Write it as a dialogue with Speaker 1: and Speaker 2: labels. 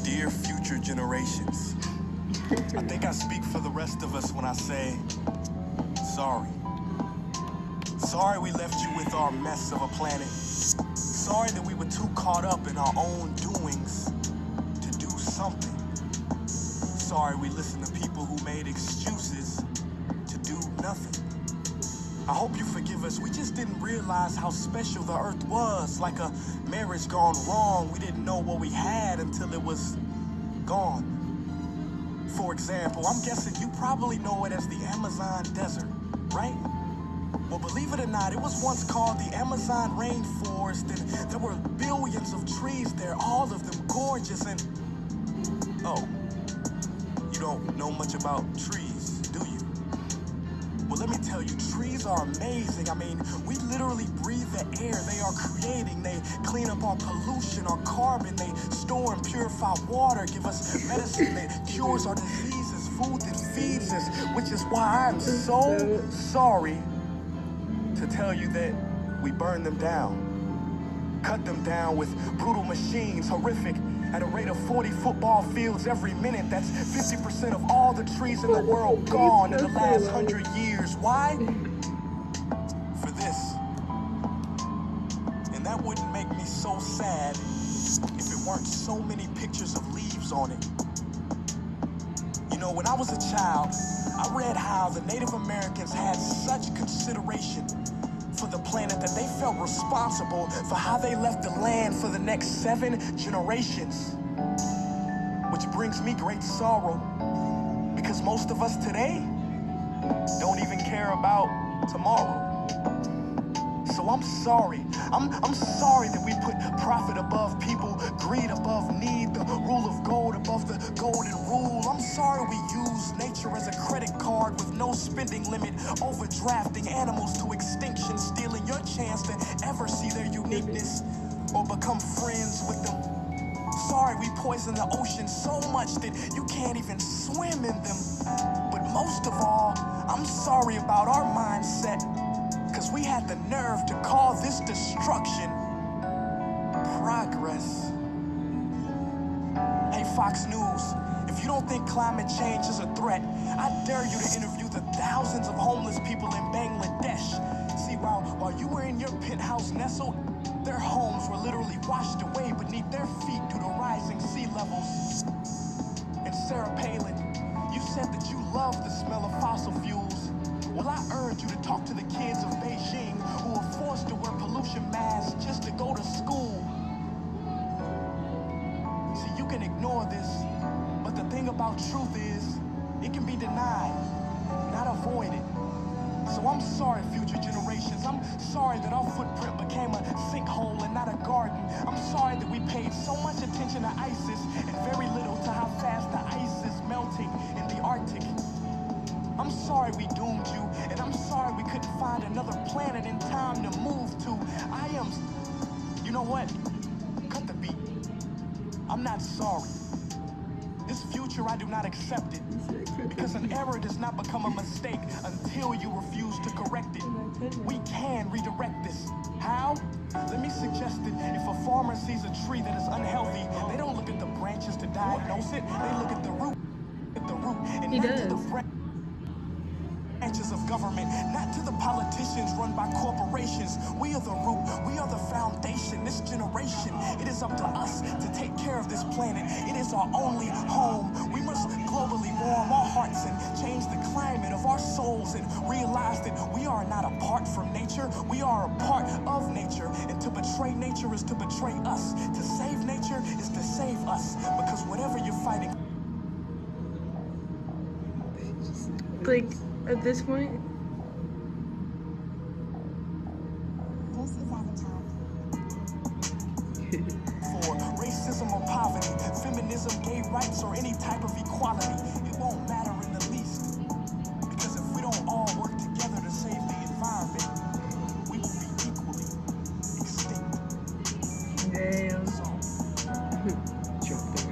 Speaker 1: Dear future generations, I think I speak for the rest of us when I say, sorry. Sorry we left you with our mess of a planet. Sorry that we were too caught up in our own doings to do something. Sorry we listened to people who made excuses to do nothing. I hope you forgive us. We just didn't realize how special the earth was. Like a marriage gone wrong, we didn't know what we had until it was gone. For example, I'm guessing you probably know it as the Amazon desert, right? Well, believe it or not, it was once called the Amazon rainforest, and there were billions of trees there, all of them gorgeous, and oh, you don't know much about trees, do you? Well, let me tell you, trees are amazing. I mean, we literally breathe the air they are creating. They clean up our pollution, our carbon. They store and purify water, give us medicine that cures our diseases, food that feeds us, which is why I'm so sorry to tell you that we burn them down. Cut them down with brutal machines, horrific, at a rate of 40 football fields every minute. That's 50% of all the trees in the world gone in the last 100 years. Why? For this. And that wouldn't make me so sad if it weren't so many pictures of leaves on it. You know, when I was a child, I read how the Native Americans had such consideration for the planet that they felt responsible for how they left the land for the next 7 generations. Which brings me great sorrow, because most of us today don't even care about tomorrow. So I'm sorry. I'm sorry that we put profit above people, greed above need, the rule of gold above the golden rule. I'm sorry we use nature as a credit card with no spending limit, overdrafting animals to extinction, stealing your chance to ever see their uniqueness or become friends with them. Sorry we poison the ocean so much that you can't even swim in them. But most of all, I'm sorry about our mindset, because we had the nerve to call this destruction progress. Hey, Fox News, if you don't think climate change is a threat, I dare you to interview the thousands of homeless people in Bangladesh. See, while you were in your penthouse nestled, their homes were literally washed away beneath their feet due to rising sea levels. And Sarah Palin, you said that you love the smell of fossil fuels. Well, I urge you to talk to the kids of Beijing who are forced to wear pollution masks just to go to school. See, you can ignore this, but the thing about truth is, it can be denied, not avoided. So I'm sorry, future generations. I'm sorry that our footprint became a sinkhole and not a garden. I'm sorry that we paid so much attention to ISIS and very little to how fast the ice is melting in the Arctic. I'm sorry we doomed you, and I'm sorry we couldn't find another planet in time to move to. You know what? Cut the beat. I'm not sorry. This future, I do not accept it. Because an error does not become a mistake until you refuse to correct it. We can redirect this. How? Let me suggest that if a farmer sees a tree that is unhealthy, they don't look at the branches to diagnose it. They look at the root. And not to the branches of government, not to the politicians run by corporations. We are the root. We are the foundation. This generation, it is up to us to take care of this planet. It is our only home. We must globally warm our hearts and change the climate of our souls and realize that we are not apart from nature. We are a part of nature. And to betray nature is to betray us. To save nature is to save us. Because whatever you're fighting...
Speaker 2: Like, at this point,
Speaker 3: This is Avatar.
Speaker 1: For racism or poverty, feminism, gay rights, or any type of equality.